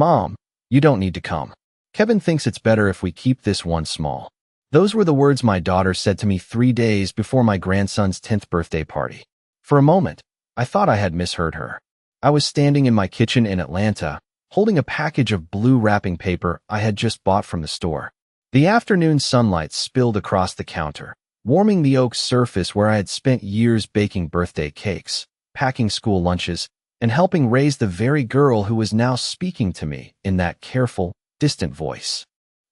"Mom, you don't need to come. Kevin thinks it's better if we keep this one small." Those were the words my daughter said to me 3 days before my grandson's 10th birthday party. For a moment, I thought I had misheard her. I was standing in my kitchen in Atlanta, holding a package of blue wrapping paper I had just bought from the store. The afternoon sunlight spilled across the counter, warming the oak surface where I had spent years baking birthday cakes, packing school lunches, and helping raise the very girl who was now speaking to me in that careful, distant voice.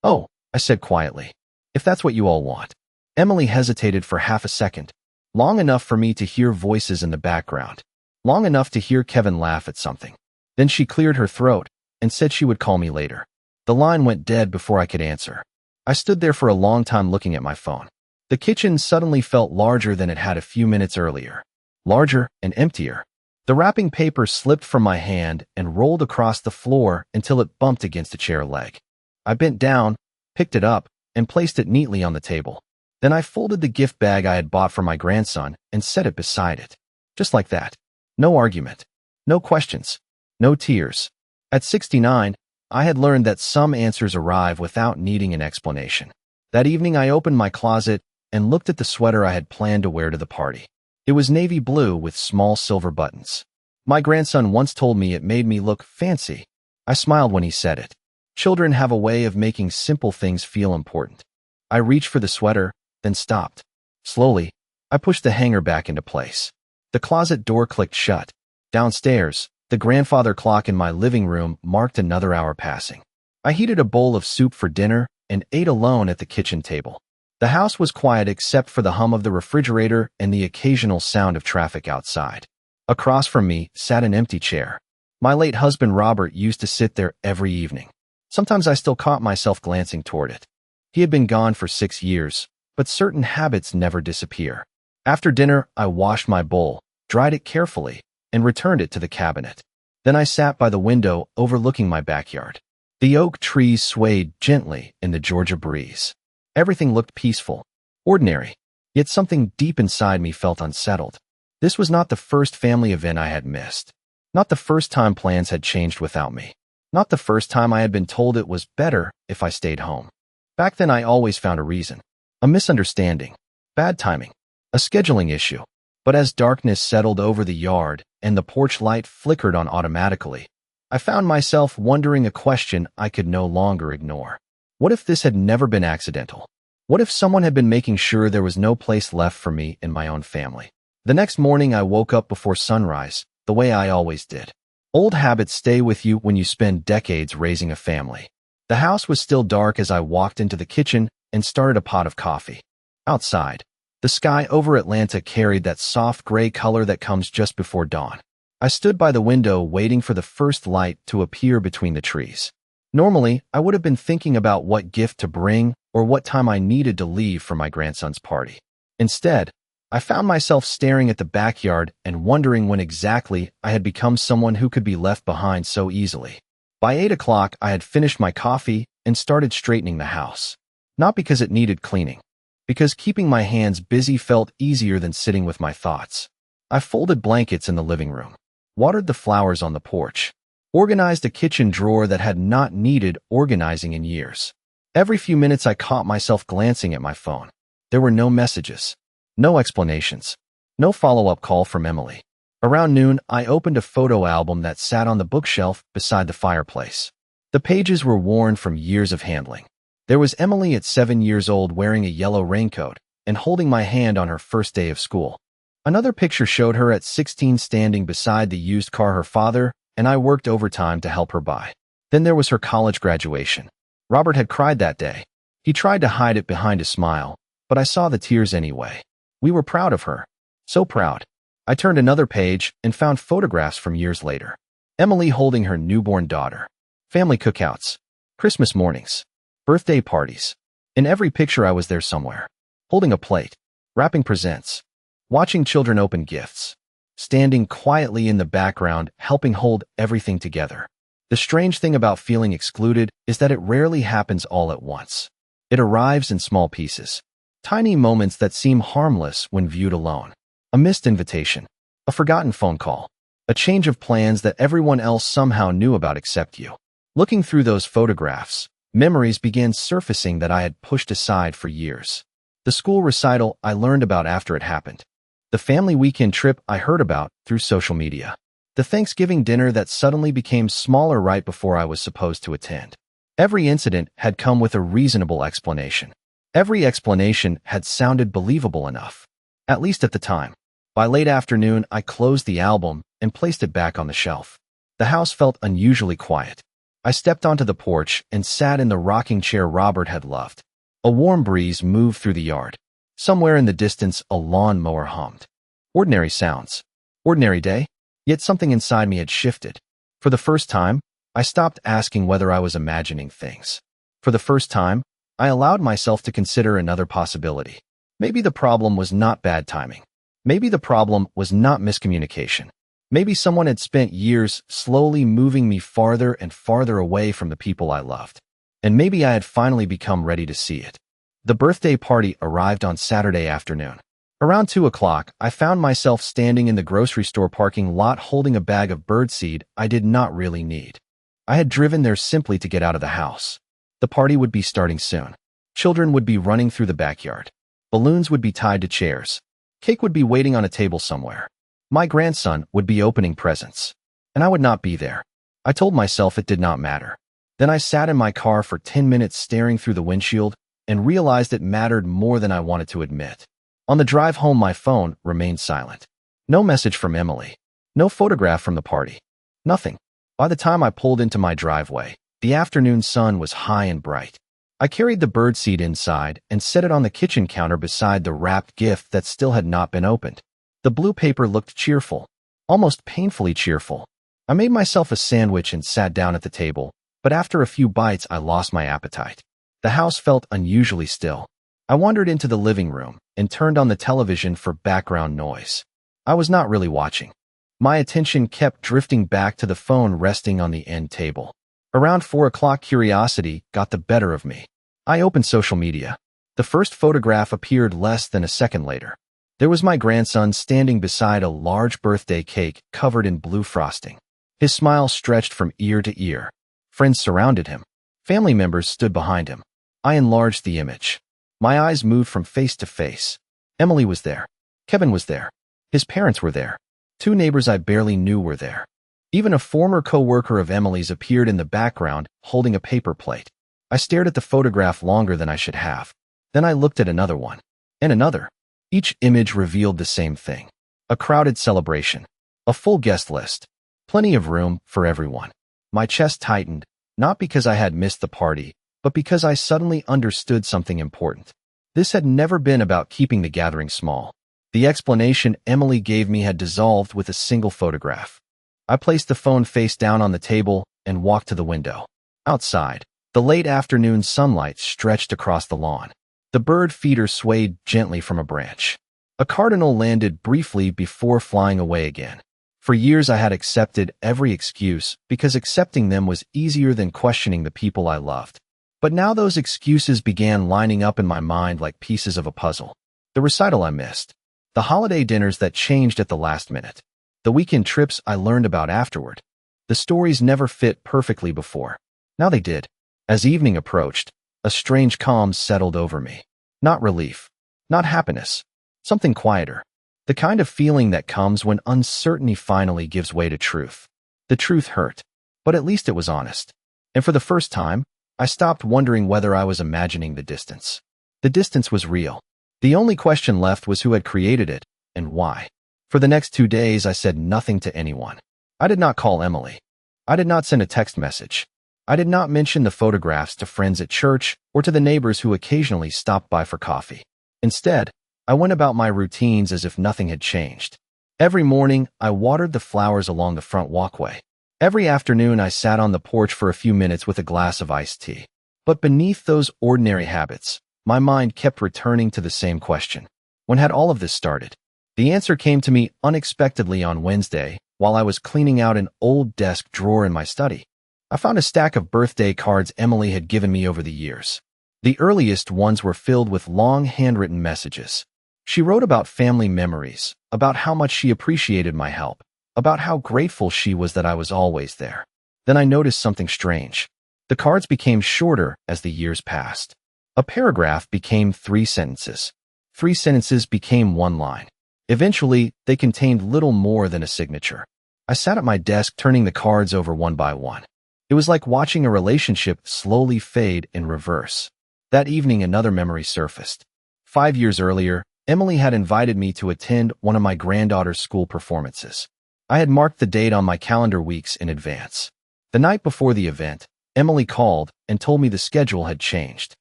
"Oh," I said quietly, "if that's what you all want." Emily hesitated for half a second, long enough for me to hear voices in the background, long enough to hear Kevin laugh at something. Then she cleared her throat and said she would call me later. The line went dead before I could answer. I stood there for a long time looking at my phone. The kitchen suddenly felt larger than it had a few minutes earlier. Larger and emptier. The wrapping paper slipped from my hand and rolled across the floor until it bumped against a chair leg. I bent down, picked it up, and placed it neatly on the table. Then I folded the gift bag I had bought for my grandson and set it beside it. Just like that. No argument. No questions. No tears. At 69, I had learned that some answers arrive without needing an explanation. That evening I opened my closet and looked at the sweater I had planned to wear to the party. It was navy blue with small silver buttons. My grandson once told me it made me look fancy. I smiled when he said it. Children have a way of making simple things feel important. I reached for the sweater, then stopped. Slowly, I pushed the hanger back into place. The closet door clicked shut. Downstairs, the grandfather clock in my living room marked another hour passing. I heated a bowl of soup for dinner and ate alone at the kitchen table. The house was quiet except for the hum of the refrigerator and the occasional sound of traffic outside. Across from me sat an empty chair. My late husband Robert used to sit there every evening. Sometimes I still caught myself glancing toward it. He had been gone for 6 years, but certain habits never disappear. After dinner, I washed my bowl, dried it carefully, and returned it to the cabinet. Then I sat by the window overlooking my backyard. The oak trees swayed gently in the Georgia breeze. Everything looked peaceful, ordinary, yet something deep inside me felt unsettled. This was not the first family event I had missed. Not the first time plans had changed without me. Not the first time I had been told it was better if I stayed home. Back then I always found a reason. A misunderstanding. Bad timing. A scheduling issue. But as darkness settled over the yard and the porch light flickered on automatically, I found myself wondering a question I could no longer ignore. What if this had never been accidental? What if someone had been making sure there was no place left for me in my own family? The next morning I woke up before sunrise, the way I always did. Old habits stay with you when you spend decades raising a family. The house was still dark as I walked into the kitchen and started a pot of coffee. Outside, the sky over Atlanta carried that soft gray color that comes just before dawn. I stood by the window waiting for the first light to appear between the trees. Normally, I would have been thinking about what gift to bring or what time I needed to leave for my grandson's party. Instead, I found myself staring at the backyard and wondering when exactly I had become someone who could be left behind so easily. By 8 o'clock, I had finished my coffee and started straightening the house. Not because it needed cleaning, because keeping my hands busy felt easier than sitting with my thoughts. I folded blankets in the living room, watered the flowers on the porch, organized a kitchen drawer that had not needed organizing in years. Every few minutes I caught myself glancing at my phone. There were no messages, no explanations, no follow-up call from Emily. Around noon, I opened a photo album that sat on the bookshelf beside the fireplace. The pages were worn from years of handling. There was Emily at 7 years old wearing a yellow raincoat and holding my hand on her first day of school. Another picture showed her at 16 standing beside the used car her father and I worked overtime to help her buy. Then there was her college graduation. Robert had cried that day. He tried to hide it behind a smile, but I saw the tears anyway. We were proud of her. So proud. I turned another page and found photographs from years later. Emily holding her newborn daughter. Family cookouts. Christmas mornings. Birthday parties. In every picture I was there somewhere. Holding a plate. Wrapping presents. Watching children open gifts. Standing quietly in the background, helping hold everything together. The strange thing about feeling excluded is that it rarely happens all at once. It arrives in small pieces. Tiny moments that seem harmless when viewed alone. A missed invitation. A forgotten phone call. A change of plans that everyone else somehow knew about except you. Looking through those photographs, memories began surfacing that I had pushed aside for years. The school recital I learned about after it happened. The family weekend trip I heard about through social media. The Thanksgiving dinner that suddenly became smaller right before I was supposed to attend. Every incident had come with a reasonable explanation. Every explanation had sounded believable enough, at least at the time. By late afternoon, I closed the album and placed it back on the shelf. The house felt unusually quiet. I stepped onto the porch and sat in the rocking chair Robert had loved. A warm breeze moved through the yard. Somewhere in the distance, a lawn mower hummed. Ordinary sounds. Ordinary day, yet something inside me had shifted. For the first time, I stopped asking whether I was imagining things. For the first time, I allowed myself to consider another possibility. Maybe the problem was not bad timing. Maybe the problem was not miscommunication. Maybe someone had spent years slowly moving me farther and farther away from the people I loved. And maybe I had finally become ready to see it. The birthday party arrived on Saturday afternoon. Around 2 o'clock, I found myself standing in the grocery store parking lot holding a bag of birdseed I did not really need. I had driven there simply to get out of the house. The party would be starting soon. Children would be running through the backyard. Balloons would be tied to chairs. Cake would be waiting on a table somewhere. My grandson would be opening presents. And I would not be there. I told myself it did not matter. Then I sat in my car for 10 minutes staring through the windshield and realized it mattered more than I wanted to admit. On the drive home, my phone remained silent. No message from Emily. No photograph from the party. Nothing. By the time I pulled into my driveway, the afternoon sun was high and bright. I carried the birdseed inside and set it on the kitchen counter beside the wrapped gift that still had not been opened. The blue paper looked cheerful, almost painfully cheerful. I made myself a sandwich and sat down at the table, but after a few bites I lost my appetite. The house felt unusually still. I wandered into the living room and turned on the television for background noise. I was not really watching. My attention kept drifting back to the phone resting on the end table. Around 4 o'clock, curiosity got the better of me. I opened social media. The first photograph appeared less than a second later. There was my grandson standing beside a large birthday cake covered in blue frosting. His smile stretched from ear to ear. Friends surrounded him. Family members stood behind him. I enlarged the image. My eyes moved from face to face. Emily was there. Kevin was there. His parents were there. 2 neighbors I barely knew were there. Even a former co-worker of Emily's appeared in the background, holding a paper plate. I stared at the photograph longer than I should have. Then I looked at another one. And another. Each image revealed the same thing. A crowded celebration. A full guest list. Plenty of room for everyone. My chest tightened, not because I had missed the party, but because I suddenly understood something important. This had never been about keeping the gathering small. The explanation Emily gave me had dissolved with a single photograph. I placed the phone face down on the table and walked to the window. Outside, the late afternoon sunlight stretched across the lawn. The bird feeder swayed gently from a branch. A cardinal landed briefly before flying away again. For years I had accepted every excuse because accepting them was easier than questioning the people I loved. But now those excuses began lining up in my mind like pieces of a puzzle. The recital I missed. The holiday dinners that changed at the last minute. The weekend trips I learned about afterward. The stories never fit perfectly before. Now they did. As evening approached, a strange calm settled over me. Not relief. Not happiness. Something quieter. The kind of feeling that comes when uncertainty finally gives way to truth. The truth hurt, but at least it was honest. And for the first time, I stopped wondering whether I was imagining the distance. The distance was real. The only question left was who had created it, and why. For the next 2 days, I said nothing to anyone. I did not call Emily. I did not send a text message. I did not mention the photographs to friends at church or to the neighbors who occasionally stopped by for coffee. Instead, I went about my routines as if nothing had changed. Every morning, I watered the flowers along the front walkway. Every afternoon, I sat on the porch for a few minutes with a glass of iced tea. But beneath those ordinary habits, my mind kept returning to the same question. When had all of this started? The answer came to me unexpectedly on Wednesday while I was cleaning out an old desk drawer in my study. I found a stack of birthday cards Emily had given me over the years. The earliest ones were filled with long handwritten messages. She wrote about family memories, about how much she appreciated my help, about how grateful she was that I was always there. Then I noticed something strange. The cards became shorter as the years passed. A paragraph became 3 sentences. 3 sentences became 1 line. Eventually, they contained little more than a signature. I sat at my desk turning the cards over one by one. It was like watching a relationship slowly fade in reverse. That evening, another memory surfaced. 5 years earlier, Emily had invited me to attend one of my granddaughter's school performances. I had marked the date on my calendar weeks in advance. The night before the event, Emily called and told me the schedule had changed.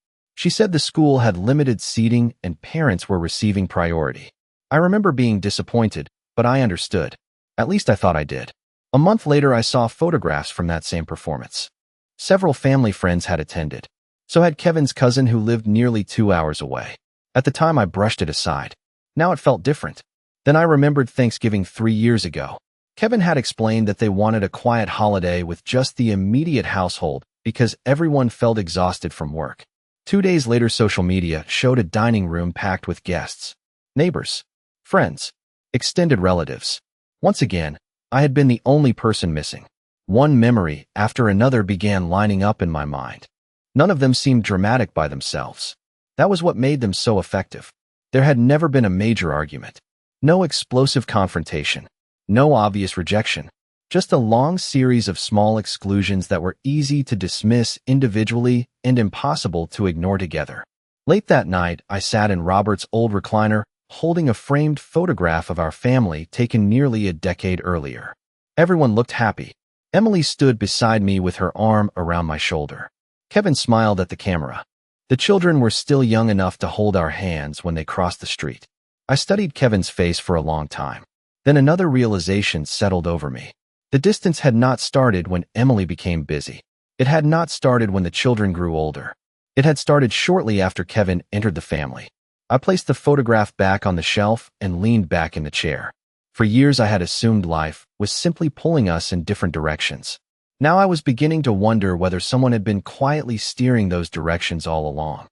She said the school had limited seating and parents were receiving priority. I remember being disappointed, but I understood. At least I thought I did. A month later, I saw photographs from that same performance. Several family friends had attended. So had Kevin's cousin who lived nearly 2 hours away. At the time, I brushed it aside. Now it felt different. Then I remembered Thanksgiving 3 years ago. Kevin had explained that they wanted a quiet holiday with just the immediate household because everyone felt exhausted from work. 2 days later, social media showed a dining room packed with guests, neighbors, friends, extended relatives. Once again, I had been the only person missing. One memory after another began lining up in my mind. None of them seemed dramatic by themselves. That was what made them so effective. There had never been a major argument. No explosive confrontation. No obvious rejection. Just a long series of small exclusions that were easy to dismiss individually and impossible to ignore together. Late that night, I sat in Robert's old recliner, holding a framed photograph of our family taken nearly a decade earlier. Everyone looked happy. Emily stood beside me with her arm around my shoulder. Kevin smiled at the camera. The children were still young enough to hold our hands when they crossed the street. I studied Kevin's face for a long time. Then another realization settled over me. The distance had not started when Emily became busy. It had not started when the children grew older. It had started shortly after Kevin entered the family. I placed the photograph back on the shelf and leaned back in the chair. For years, I had assumed life was simply pulling us in different directions. Now I was beginning to wonder whether someone had been quietly steering those directions all along.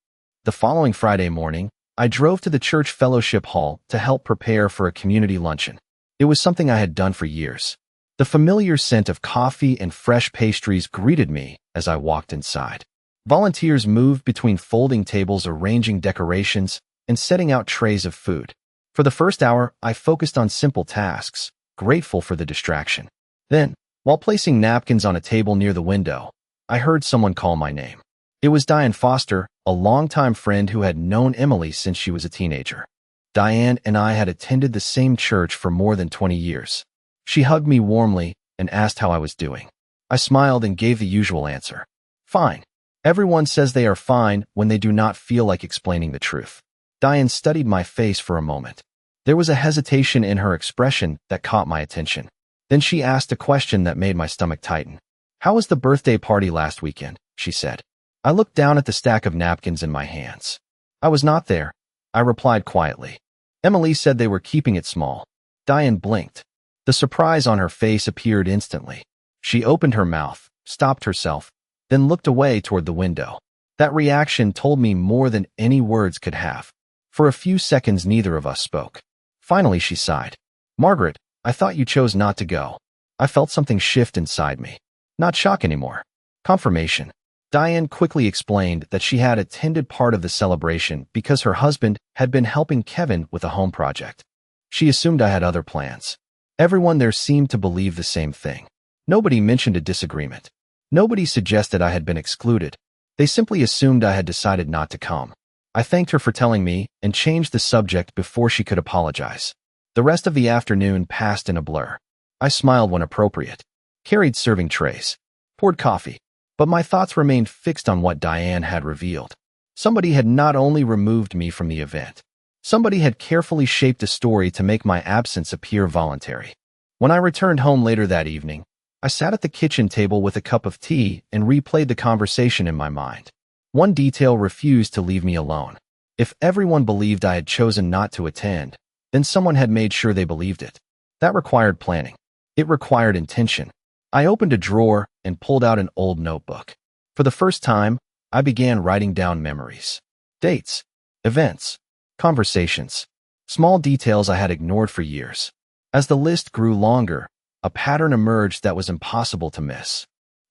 The following Friday morning, I drove to the church fellowship hall to help prepare for a community luncheon. It was something I had done for years. The familiar scent of coffee and fresh pastries greeted me as I walked inside. Volunteers moved between folding tables, arranging decorations, and setting out trays of food. For the first hour, I focused on simple tasks, grateful for the distraction. Then, while placing napkins on a table near the window, I heard someone call my name. It was Diane Foster, a longtime friend who had known Emily since she was a teenager. Diane and I had attended the same church for more than 20 years. She hugged me warmly and asked how I was doing. I smiled and gave the usual answer. Fine. Everyone says they are fine when they do not feel like explaining the truth. Diane studied my face for a moment. There was a hesitation in her expression that caught my attention. Then she asked a question that made my stomach tighten. How was the birthday party last weekend? She said. I looked down at the stack of napkins in my hands. I was not there. I replied quietly. Emily said they were keeping it small. Diane blinked. The surprise on her face appeared instantly. She opened her mouth, stopped herself, then looked away toward the window. That reaction told me more than any words could have. For a few seconds, neither of us spoke. Finally, she sighed. Margaret, I thought you chose not to go. I felt something shift inside me. Not shock anymore. Confirmation. Diane quickly explained that she had attended part of the celebration because her husband had been helping Kevin with a home project. She assumed I had other plans. Everyone there seemed to believe the same thing. Nobody mentioned a disagreement. Nobody suggested I had been excluded. They simply assumed I had decided not to come. I thanked her for telling me and changed the subject before she could apologize. The rest of the afternoon passed in a blur. I smiled when appropriate, carried serving trays, poured coffee, but my thoughts remained fixed on what Diane had revealed. Somebody had not only removed me from the event, somebody had carefully shaped a story to make my absence appear voluntary. When I returned home later that evening, I sat at the kitchen table with a cup of tea and replayed the conversation in my mind. One detail refused to leave me alone. If everyone believed I had chosen not to attend, then someone had made sure they believed it. That required planning. It required intention. I opened a drawer and pulled out an old notebook. For the first time, I began writing down memories, dates, events, conversations, small details I had ignored for years. As the list grew longer, a pattern emerged that was impossible to miss.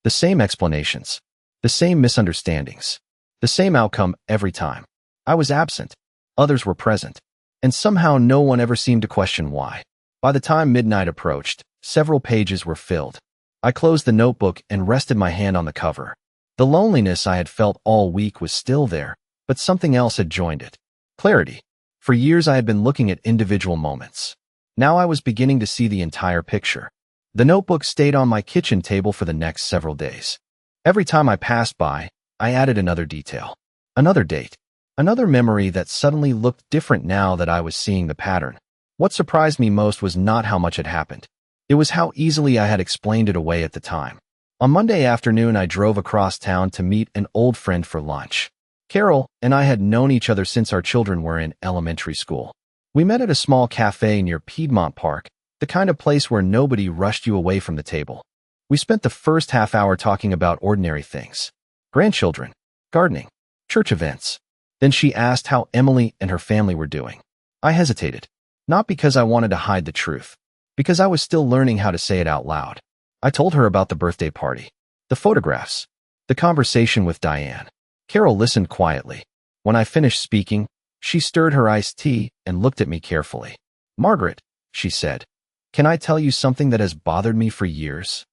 The same explanations. The same misunderstandings. The same outcome every time. I was absent. Others were present. And somehow no one ever seemed to question why. By the time midnight approached, several pages were filled. I closed the notebook and rested my hand on the cover. The loneliness I had felt all week was still there, but something else had joined it. Clarity. For years I had been looking at individual moments. Now I was beginning to see the entire picture. The notebook stayed on my kitchen table for the next several days. Every time I passed by, I added another detail, another date, another memory that suddenly looked different now that I was seeing the pattern. What surprised me most was not how much had happened. It was how easily I had explained it away at the time. On Monday afternoon, I drove across town to meet an old friend for lunch. Carol and I had known each other since our children were in elementary school. We met at a small cafe near Piedmont Park, the kind of place where nobody rushed you away from the table. We spent the first half hour talking about ordinary things. Grandchildren, gardening, church events. Then she asked how Emily and her family were doing. I hesitated. Not because I wanted to hide the truth, because I was still learning how to say it out loud. I told her about the birthday party, the photographs, the conversation with Diane. Carol listened quietly. When I finished speaking, she stirred her iced tea and looked at me carefully. "Margaret," she said, "can I tell you something that has bothered me for years?"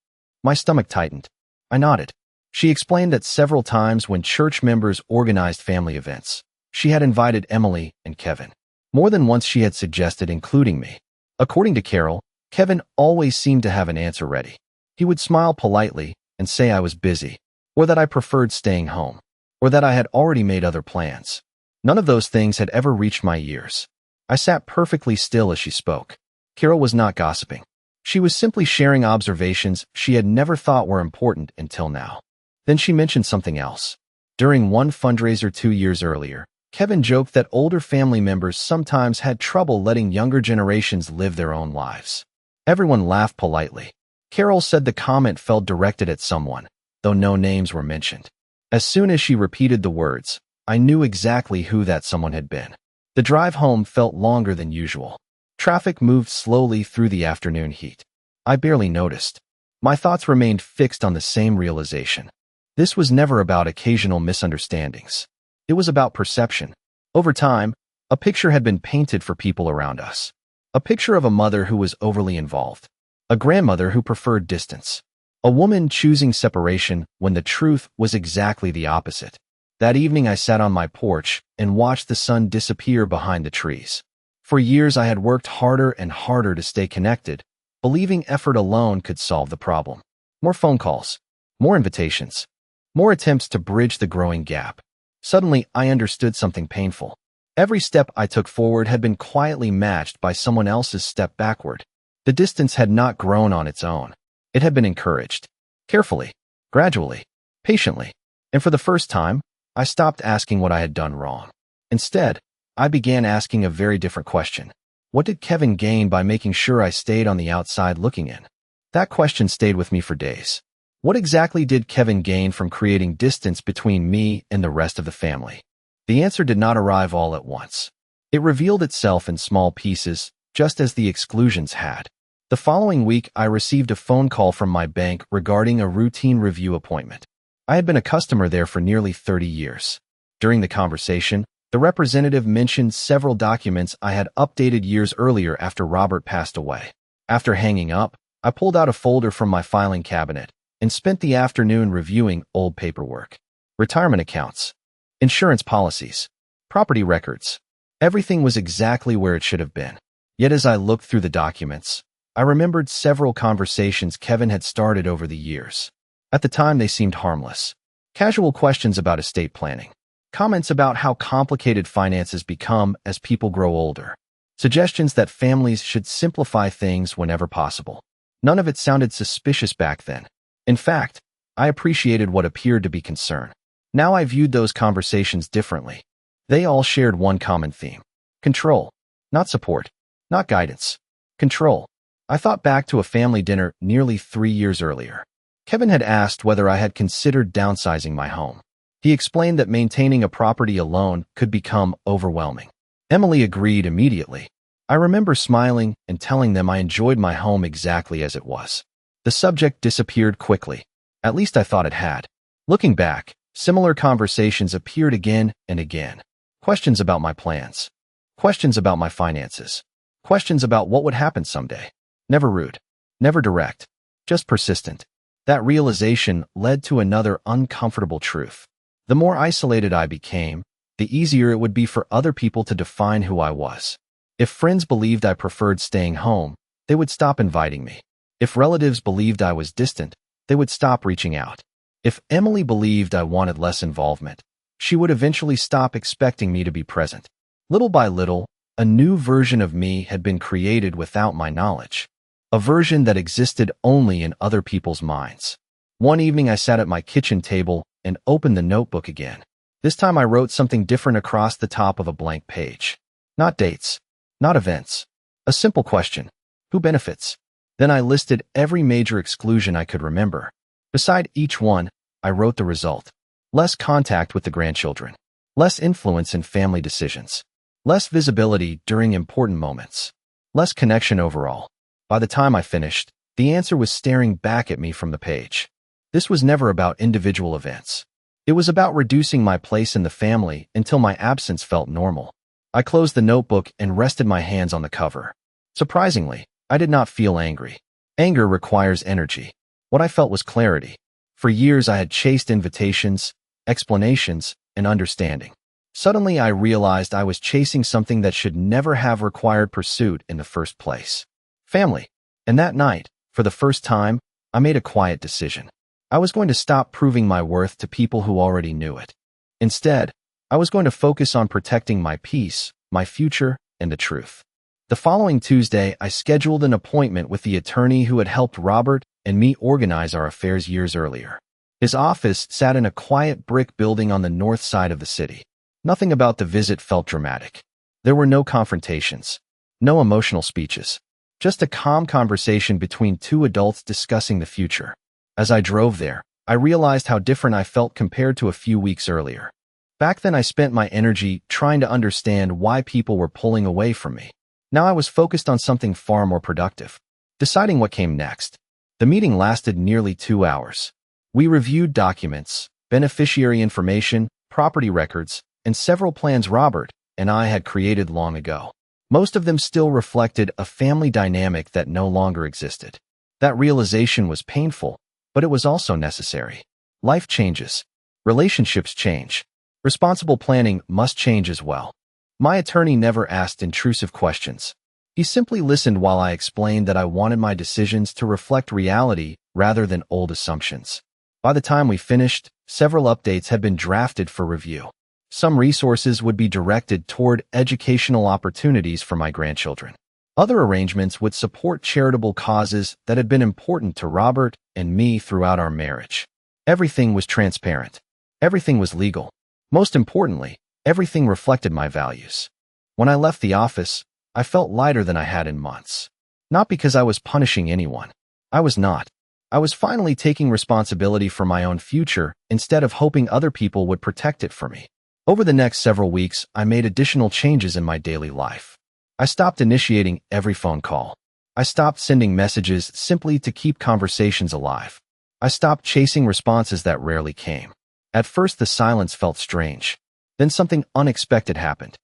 My stomach tightened. I nodded. She explained that several times when church members organized family events, she had invited Emily and Kevin. More than once she had suggested including me. According to Carol, Kevin always seemed to have an answer ready. He would smile politely and say I was busy, or that I preferred staying home, or that I had already made other plans. None of those things had ever reached my ears. I sat perfectly still as she spoke. Carol was not gossiping. She was simply sharing observations she had never thought were important until now. Then she mentioned something else. During one fundraiser 2 years earlier, Kevin joked that older family members sometimes had trouble letting younger generations live their own lives. Everyone laughed politely. Carol said the comment felt directed at someone, though no names were mentioned. As soon as she repeated the words, I knew exactly who that someone had been. The drive home felt longer than usual. Traffic moved slowly through the afternoon heat. I barely noticed. My thoughts remained fixed on the same realization. This was never about occasional misunderstandings. It was about perception. Over time, a picture had been painted for people around us. A picture of a mother who was overly involved. A grandmother who preferred distance. A woman choosing separation when the truth was exactly the opposite. That evening I sat on my porch and watched the sun disappear behind the trees. For years I had worked harder and harder to stay connected, believing effort alone could solve the problem. More phone calls, more invitations, more attempts to bridge the growing gap. Suddenly, I understood something painful. Every step I took forward had been quietly matched by someone else's step backward. The distance had not grown on its own. It had been encouraged. Carefully, gradually, patiently. And for the first time, I stopped asking what I had done wrong. Instead, I began asking a very different question. What did Kevin gain by making sure I stayed on the outside looking in? That question stayed with me for days. What exactly did Kevin gain from creating distance between me and the rest of the family? The answer did not arrive all at once. It revealed itself in small pieces, just as the exclusions had. The following week, I received a phone call from my bank regarding a routine review appointment. I had been a customer there for nearly 30 years. During the conversation, the representative mentioned several documents I had updated years earlier after Robert passed away. After hanging up, I pulled out a folder from my filing cabinet and spent the afternoon reviewing old paperwork. Retirement accounts, insurance policies, property records. Everything was exactly where it should have been. Yet as I looked through the documents, I remembered several conversations Kevin had started over the years. At the time, they seemed harmless. Casual questions about estate planning. Comments about how complicated finances become as people grow older. Suggestions that families should simplify things whenever possible. None of it sounded suspicious back then. In fact, I appreciated what appeared to be concern. Now I viewed those conversations differently. They all shared one common theme. Control. Not support. Not guidance. Control. I thought back to a family dinner nearly 3 years earlier. Kevin had asked whether I had considered downsizing my home. He explained that maintaining a property alone could become overwhelming. Emily agreed immediately. I remember smiling and telling them I enjoyed my home exactly as it was. The subject disappeared quickly. At least I thought it had. Looking back, similar conversations appeared again and again. Questions about my plans. Questions about my finances. Questions about what would happen someday. Never rude. Never direct. Just persistent. That realization led to another uncomfortable truth. The more isolated I became, the easier it would be for other people to define who I was. If friends believed I preferred staying home, they would stop inviting me. If relatives believed I was distant, they would stop reaching out. If Emily believed I wanted less involvement, she would eventually stop expecting me to be present. Little by little, a new version of me had been created without my knowledge. A version that existed only in other people's minds. One evening I sat at my kitchen table and opened the notebook again. This time I wrote something different across the top of a blank page. Not dates. Not events. A simple question. Who benefits? Then I listed every major exclusion I could remember. Beside each one, I wrote the result. Less contact with the grandchildren. Less influence in family decisions. Less visibility during important moments. Less connection overall. By the time I finished, the answer was staring back at me from the page. This was never about individual events. It was about reducing my place in the family until my absence felt normal. I closed the notebook and rested my hands on the cover. Surprisingly, I did not feel angry. Anger requires energy. What I felt was clarity. For years I had chased invitations, explanations, and understanding. Suddenly I realized I was chasing something that should never have required pursuit in the first place. Family. And that night, for the first time, I made a quiet decision. I was going to stop proving my worth to people who already knew it. Instead, I was going to focus on protecting my peace, my future, and the truth. The following Tuesday, I scheduled an appointment with the attorney who had helped Robert and me organize our affairs years earlier. His office sat in a quiet brick building on the north side of the city. Nothing about the visit felt dramatic. There were no confrontations, no emotional speeches. Just a calm conversation between two adults discussing the future. As I drove there, I realized how different I felt compared to a few weeks earlier. Back then I spent my energy trying to understand why people were pulling away from me. Now I was focused on something far more productive. Deciding what came next. The meeting lasted nearly 2 hours. We reviewed documents, beneficiary information, property records, and several plans Robert and I had created long ago. Most of them still reflected a family dynamic that no longer existed. That realization was painful, but it was also necessary. Life changes. Relationships change. Responsible planning must change as well. My attorney never asked intrusive questions. He simply listened while I explained that I wanted my decisions to reflect reality rather than old assumptions. By the time we finished, several updates had been drafted for review. Some resources would be directed toward educational opportunities for my grandchildren. Other arrangements would support charitable causes that had been important to Robert and me throughout our marriage. Everything was transparent. Everything was legal. Most importantly, everything reflected my values. When I left the office, I felt lighter than I had in months. Not because I was punishing anyone. I was not. I was finally taking responsibility for my own future instead of hoping other people would protect it for me. Over the next several weeks, I made additional changes in my daily life. I stopped initiating every phone call. I stopped sending messages simply to keep conversations alive. I stopped chasing responses that rarely came. At first, the silence felt strange. Then something unexpected happened.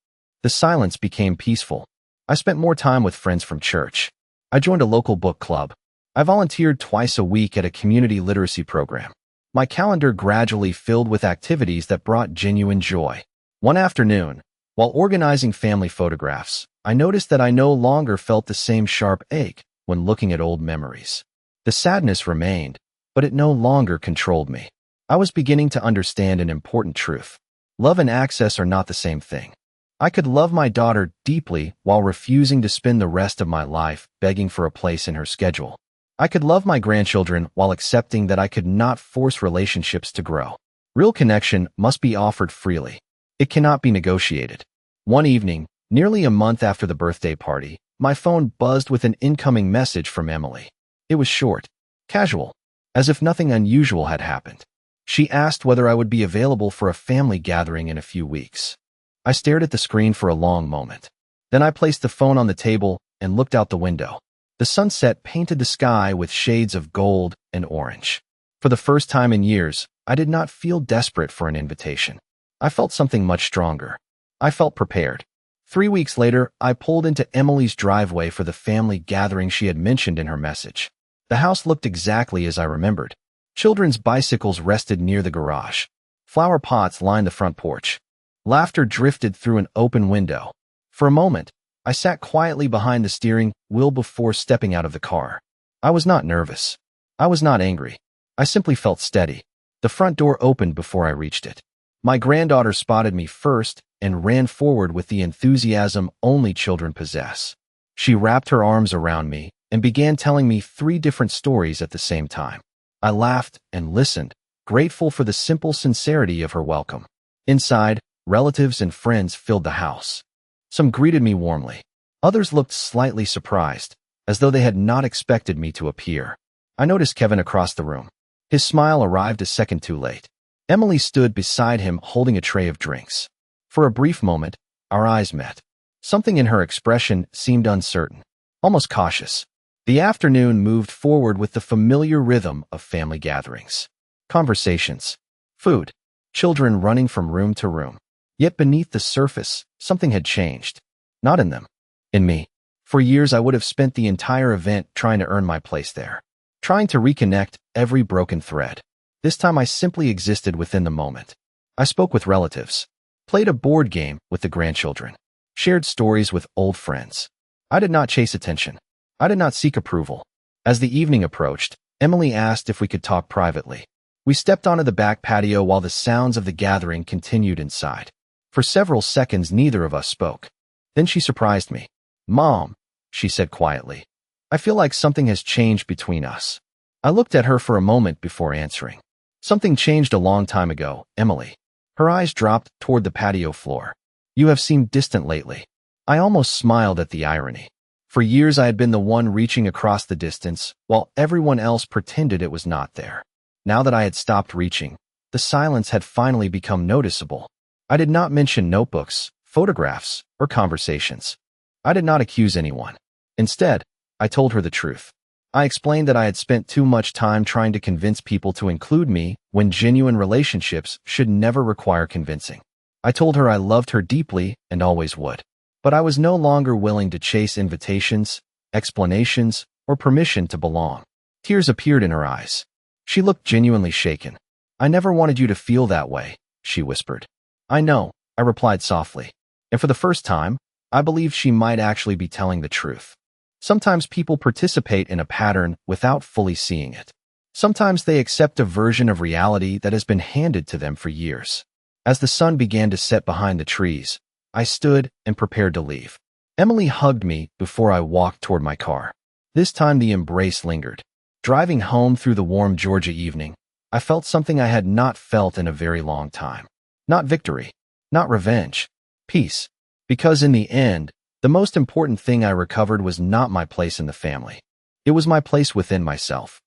The silence became peaceful. I spent more time with friends from church. I joined a local book club. I volunteered twice a week at a community literacy program. My calendar gradually filled with activities that brought genuine joy. One afternoon, while organizing family photographs, I noticed that I no longer felt the same sharp ache when looking at old memories. The sadness remained, but it no longer controlled me. I was beginning to understand an important truth. Love and access are not the same thing. I could love my daughter deeply while refusing to spend the rest of my life begging for a place in her schedule. I could love my grandchildren while accepting that I could not force relationships to grow. Real connection must be offered freely. It cannot be negotiated. One evening, nearly a month after the birthday party, my phone buzzed with an incoming message from Emily. It was short, casual, as if nothing unusual had happened. She asked whether I would be available for a family gathering in a few weeks. I stared at the screen for a long moment. Then I placed the phone on the table and looked out the window. The sunset painted the sky with shades of gold and orange. For the first time in years, I did not feel desperate for an invitation. I felt something much stronger. I felt prepared. 3 weeks later, I pulled into Emily's driveway for the family gathering she had mentioned in her message. The house looked exactly as I remembered. Children's bicycles rested near the garage. Flower pots lined the front porch. Laughter drifted through an open window. For a moment, I sat quietly behind the steering wheel before stepping out of the car. I was not nervous. I was not angry. I simply felt steady. The front door opened before I reached it. My granddaughter spotted me first and ran forward with the enthusiasm only children possess. She wrapped her arms around me and began telling me 3 different stories at the same time. I laughed and listened, grateful for the simple sincerity of her welcome. Inside, relatives and friends filled the house. Some greeted me warmly. Others looked slightly surprised, as though they had not expected me to appear. I noticed Kevin across the room. His smile arrived a second too late. Emily stood beside him holding a tray of drinks. For a brief moment, our eyes met. Something in her expression seemed uncertain, almost cautious. The afternoon moved forward with the familiar rhythm of family gatherings. Conversations, food, children running from room to room. Yet beneath the surface, something had changed. Not in them, in me. For years I would have spent the entire event trying to earn my place there, trying to reconnect every broken thread. This time I simply existed within the moment. I spoke with relatives, played a board game with the grandchildren, shared stories with old friends. I did not chase attention. I did not seek approval. As the evening approached, Emily asked if we could talk privately. We stepped onto the back patio while the sounds of the gathering continued inside. For several seconds, neither of us spoke. Then she surprised me. "Mom," she said quietly, "I feel like something has changed between us." I looked at her for a moment before answering. "Something changed a long time ago, Emily." Her eyes dropped toward the patio floor. "You have seemed distant lately." I almost smiled at the irony. For years I had been the one reaching across the distance, while everyone else pretended it was not there. Now that I had stopped reaching, the silence had finally become noticeable. I did not mention notebooks, photographs, or conversations. I did not accuse anyone. Instead, I told her the truth. I explained that I had spent too much time trying to convince people to include me when genuine relationships should never require convincing. I told her I loved her deeply and always would. But I was no longer willing to chase invitations, explanations, or permission to belong. Tears appeared in her eyes. She looked genuinely shaken. "I never wanted you to feel that way," she whispered. "I know," I replied softly. And for the first time, I believed she might actually be telling the truth. Sometimes people participate in a pattern without fully seeing it. Sometimes they accept a version of reality that has been handed to them for years. As the sun began to set behind the trees, I stood and prepared to leave. Emily hugged me before I walked toward my car. This time the embrace lingered. Driving home through the warm Georgia evening, I felt something I had not felt in a very long time. Not victory, not revenge, peace. Because in the end, the most important thing I recovered was not my place in the family. It was my place within myself.